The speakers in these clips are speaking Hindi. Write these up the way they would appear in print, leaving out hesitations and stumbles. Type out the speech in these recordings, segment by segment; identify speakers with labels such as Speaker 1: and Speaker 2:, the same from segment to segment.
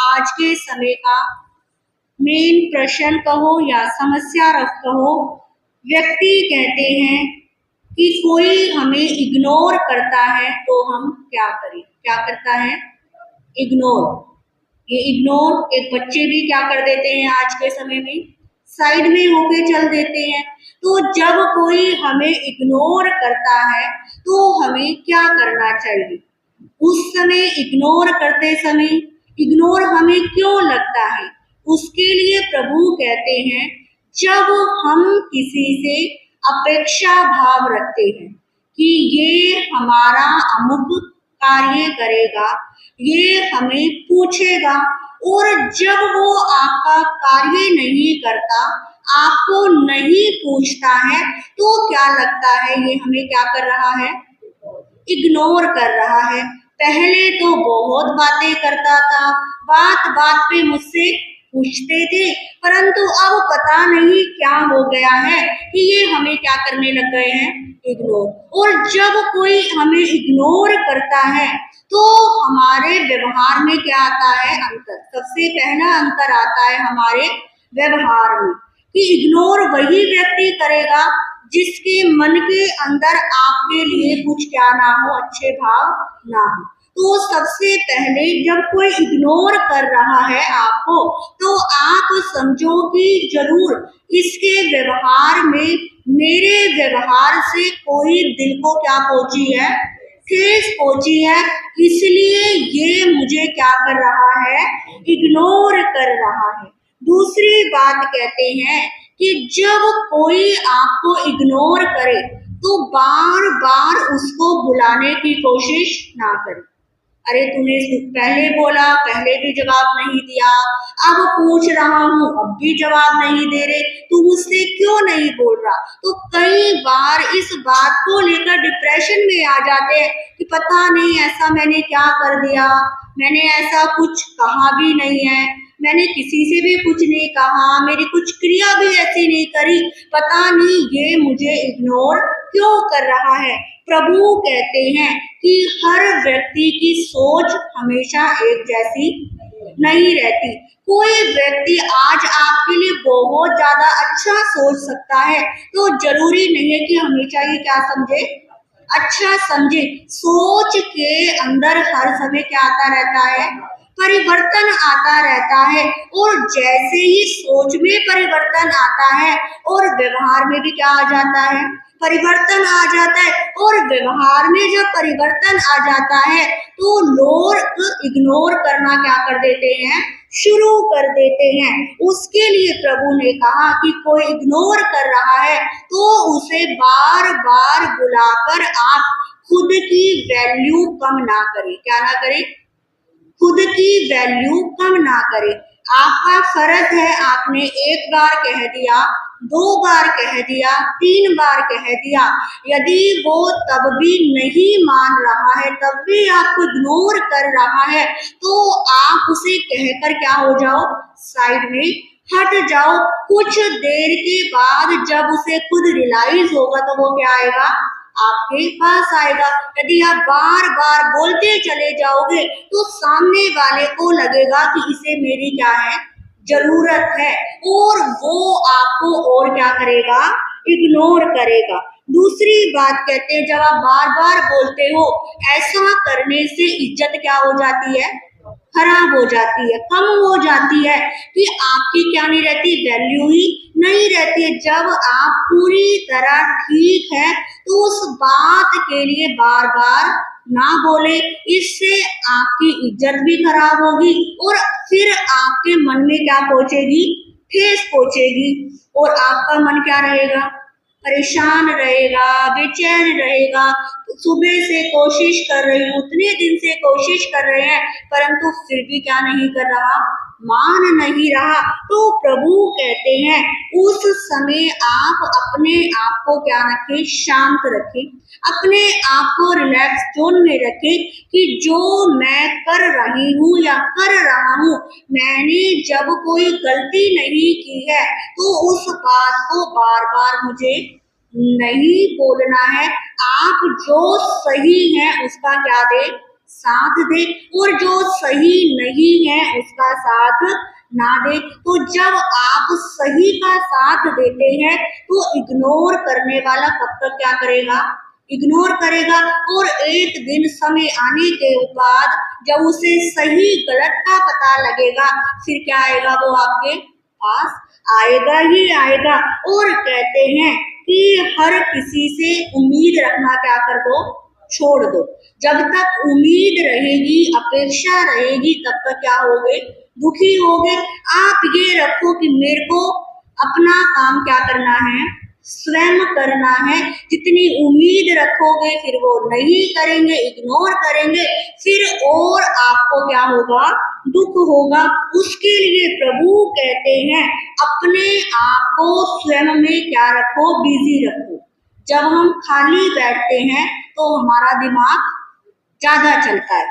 Speaker 1: आज के समय का मेन प्रश्न कहो या समस्या रख कहो, व्यक्ति कहते हैं कि कोई हमें इग्नोर करता है तो हम क्या करें। क्या करता है? इग्नोर। ये इग्नोर एक बच्चे भी क्या कर देते हैं आज के समय में, साइड में होके चल देते हैं। तो जब कोई हमें इग्नोर करता है तो हमें क्या करना चाहिए? उस समय इग्नोर करते समय इग्नोर हमें क्यों लगता है, उसके लिए प्रभु कहते हैं जब हम किसी से अपेक्षा भाव रखते हैं कि ये हमारा अमुक कार्य करेगा, ये हमें पूछेगा, और जब वो आपका कार्य नहीं करता, आपको नहीं पूछता है, तो क्या लगता है ये हमें क्या कर रहा है? इग्नोर कर रहा है। पहले तो बहुत बातें करता था, बात बात पे मुझसे पूछते थे, परंतु अब पता नहीं क्या हो गया है कि ये हमें क्या करने लग गए हैं? इग्नोर। और जब कोई हमें इग्नोर करता है तो हमारे व्यवहार में क्या आता है? अंतर। सबसे पहला अंतर आता है हमारे व्यवहार में कि इग्नोर वही व्यक्ति करेगा जिसके मन के अंदर आपके लिए कुछ क्या ना हो, अच्छे भाव ना हो। तो सबसे पहले जब कोई इग्नोर कर रहा है आपको, तो आप समझो कि जरूर इसके व्यवहार में मेरे व्यवहार से कोई दिल को क्या पहुंची है? ठेस पहुंची है, इसलिए ये मुझे क्या कर रहा है? इग्नोर कर रहा है। दूसरी बात कहते हैं कि जब कोई आपको इग्नोर करे तो बार बार उसको बुलाने की कोशिश ना करे। अरे तूने पहले बोला, पहले भी जवाब नहीं दिया, अब पूछ रहा हूँ अब भी जवाब नहीं दे रहे, तू मुझसे क्यों नहीं बोल रहा? तो कई बार इस बात को लेकर डिप्रेशन में आ जाते हैं कि पता नहीं ऐसा मैंने क्या कर दिया, मैंने ऐसा कुछ कहा भी नहीं है, मैंने किसी से भी कुछ नहीं कहा, मेरी कुछ क्रिया भी ऐसी नहीं करी, पता नहीं ये मुझे इग्नोर क्यों कर रहा है। प्रभु कहते हैं कि हर व्यक्ति की सोच हमेशा एक जैसी नहीं रहती। कोई व्यक्ति आज आपके लिए बहुत ज्यादा अच्छा सोच सकता है, तो जरूरी नहीं है कि हमेशा ही क्या समझे? अच्छा समझे। सोच के अंदर हर समय क्या आता रहता है? परिवर्तन आता रहता है। और जैसे ही सोच में परिवर्तन आता है और व्यवहार में भी क्या आ जाता है? परिवर्तन आ जाता है। और व्यवहार में जब परिवर्तन आ जाता है तो लोग इग्नोर करना क्या कर देते हैं? शुरू कर देते हैं। उसके लिए प्रभु ने कहा कि कोई इग्नोर कर रहा है तो उसे बार बार बुलाकर आप खुद की वैल्यू कम ना करें। क्या ना करें? खुद की वैल्यू कम ना करें। आपका फर्ज है, आपने एक बार कह दिया, दो बार कह दिया, तीन बार कह दिया, यदि वो तब भी नहीं मान रहा है, तब भी आपको इग्नोर कर रहा है, तो आप उसे कहकर क्या हो जाओ? साइड में हट जाओ। कुछ देर के बाद जब उसे खुद रियलाइज होगा तो वो क्या आएगा? आपके पास आएगा। यदि आप बार बार बोलते चले जाओगे तो सामने वाले को लगेगा कि इसे मेरी क्या है? जरूरत है, और वो आपको और क्या करेगा? इग्नोर करेगा। दूसरी बात कहते हैं जब आप बार बार बोलते हो, ऐसा करने से इज्जत क्या हो जाती है? खराब हो जाती है, कम हो जाती है, कि आपकी क्या नहीं रहती? वैल्यू ही नहीं रहती है। जब आप पूरी तरह ठीक है तो उस बात के लिए बार बार ना बोले, इससे आपकी इज्जत भी खराब होगी और फिर आपके मन में क्या पहुंचेगी? ठेस पहुंचेगी, और आपका मन क्या रहेगा? परेशान रहेगा, बेचैन रहेगा। सुबह से कोशिश कर रही हूँ, उतने दिन से कोशिश कर रहे हैं, परंतु फिर भी क्या नहीं कर रहा? मान नहीं रहा। तो प्रभु कहते हैं उस समय आप अपने आप को क्या रखें? शांत रखें, अपने आप को रिलैक्स जोन में रखें कि जो मैं कर रही हूँ या कर रहा हूँ, मैंने जब कोई गलती नहीं की है तो उस बात को बार बार मुझे नहीं बोलना है। आप जो सही है उसका क्या दे? साथ दे और जो सही नहीं है उसका साथ ना दे। तो जब आप सही का साथ देते हैं तो इग्नोर करने वाला कब तक क्या करेगा, इग्नोर करेगा। और एक दिन समय आने के बाद जब उसे सही गलत का पता लगेगा फिर क्या आएगा, वो आपके पास आएगा ही आएगा। और कहते हैं कि हर किसी से उम्मीद रखना क्या कर दो, छोड़ दो। जब तक उम्मीद रहेगी, अपेक्षा रहेगी, तब तक क्या होगे, दुखी होगे। आप ये रखो कि मेरे को अपना काम क्या करना है, स्वयं करना है। जितनी उम्मीद रखोगे फिर वो नहीं करेंगे, इग्नोर करेंगे, फिर और आपको क्या होगा, दुख होगा। उसके लिए प्रभु कहते हैं अपने आप को स्वयं में क्या रखो, बिजी रखो। जब हम खाली बैठते हैं तो हमारा दिमाग ज्यादा चलता है।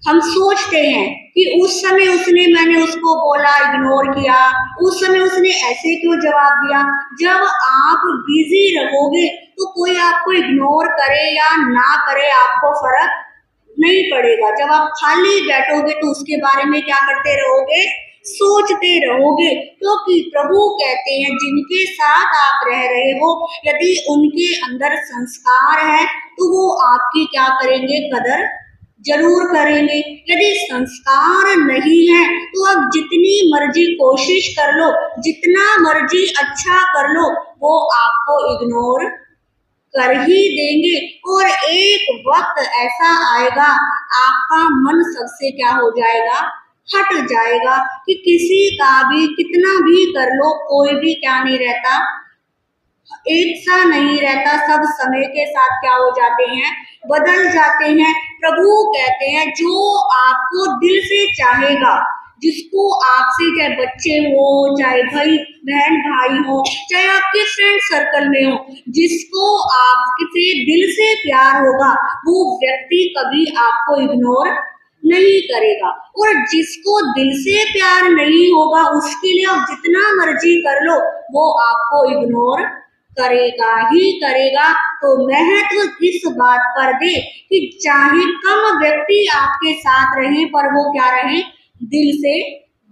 Speaker 1: हम सोचते हैं कि उस समय मैंने उसको बोला, इग्नोर किया, उस समय उसने ऐसे क्यों जवाब दिया। जब आप बिजी रहोगे तो कोई आपको इग्नोर करे या ना करे आपको फर्क नहीं पड़ेगा। जब आप खाली बैठोगे तो उसके बारे में क्या करते रहोगे, सोचते रहोगे। क्योंकि प्रभु कहते हैं जिनके साथ आप रह रहे हो यदि उनके अंदर संस्कार है तो वो आपकी क्या करेंगे, कदर जरूर करेंगे। यदि संस्कार नहीं है तो आप जितनी मर्जी कोशिश कर लो, जितना मर्जी अच्छा कर लो, वो आपको इग्नोर कर ही देंगे। और एक वक्त ऐसा आएगा आपका मन सबसे क्या हो जाएगा, हट जाएगा कि किसी का भी कितना भी कर लो कोई भी क्या नहीं रहता, एक सा नहीं रहता। सब समय के साथ क्या हो जाते हैं, बदल जाते हैं। प्रभु कहते हैं जो आपको दिल से चाहेगा, जिसको आपसे चाहे बच्चे हो, चाहे भाई बहन भाई हो, चाहे आपके फ्रेंड सर्कल में हो, जिसको आपसे दिल से प्यार होगा वो व्यक्ति कभी आपको इग्नोर नहीं करेगा। और जिसको दिल से प्यार नहीं होगा उसके लिए आप जितना मर्जी कर लो वो आपको इग्नोर करेगा ही करेगा। तो महत्व इस बात पर दे कि चाहे कम व्यक्ति आपके साथ रहे पर वो क्या रहे, दिल से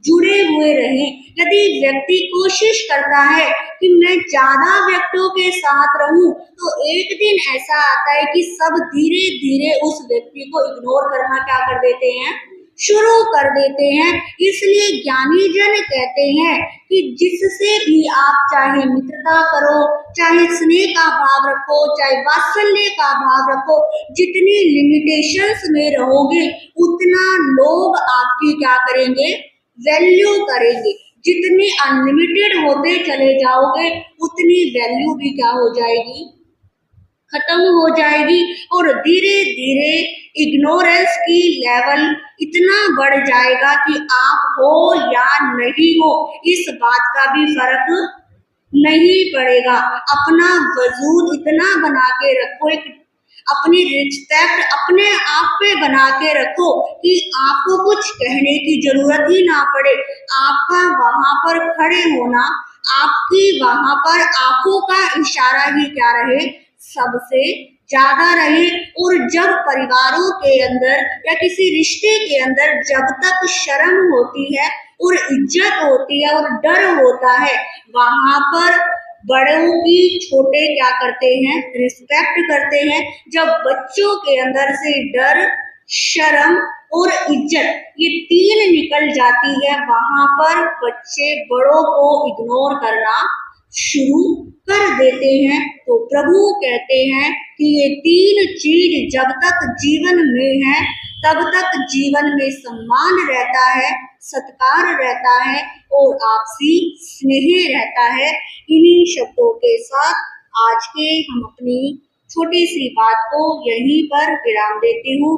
Speaker 1: जुड़े हुए रहे। यदि व्यक्ति कोशिश करता है कि मैं ज्यादा व्यक्तियों के साथ रहूं तो एक दिन ऐसा आता है कि सब धीरे धीरे उस व्यक्ति को इग्नोर करना क्या कर देते हैं, शुरू कर देते हैं। इसलिए ज्ञानी जन कहते हैं कि जिससे भी आप चाहे मित्रता करो, चाहे स्नेह का भाव रखो, चाहे वात्सल्य का भाव रखो, जितनी लिमिटेशंस में रहोगे उतना लोग आपकी क्या करेंगे, वैल्यू करेंगे। जितने अनलिमिटेड होते चले जाओगे उतनी वैल्यू भी क्या हो जाएगी, खत्म हो जाएगी। और धीरे धीरे इग्नोरेंस की लेवल इतना बढ़ जाएगा कि आप हो या नहीं हो इस बात का भी फर्क नहीं पड़ेगा। अपना वजूद इतना बना के रखो, एक अपनी रिस्पेक्ट अपने आप पे बना के रखो कि आपको कुछ कहने की जरूरत ही ना पड़े। आपका वहां पर खड़े होना, आपकी वहां पर आंखों का इशारा ही क्या रहे, सबसे ज्यादा रहे। और जब परिवारों के अंदर या किसी रिश्ते के अंदर जब तक शर्म होती है और इज्जत होती है और डर होता है, वहां पर बड़ों की छोटे क्या करते हैं, रिस्पेक्ट करते हैं। जब बच्चों के अंदर से डर, शर्म और इज्जत ये तीन निकल जाती है, वहां पर बच्चे बड़ों को इग्नोर करना शुरू कर देते हैं। तो प्रभु कहते हैं कि ये तीन चीज जब तक जीवन में है तब तक जीवन में सम्मान रहता है, सत्कार रहता है और आपसी स्नेह रहता है। इन्हीं शब्दों के साथ आज के हम अपनी छोटी सी बात को यहीं पर विराम देते हूँ।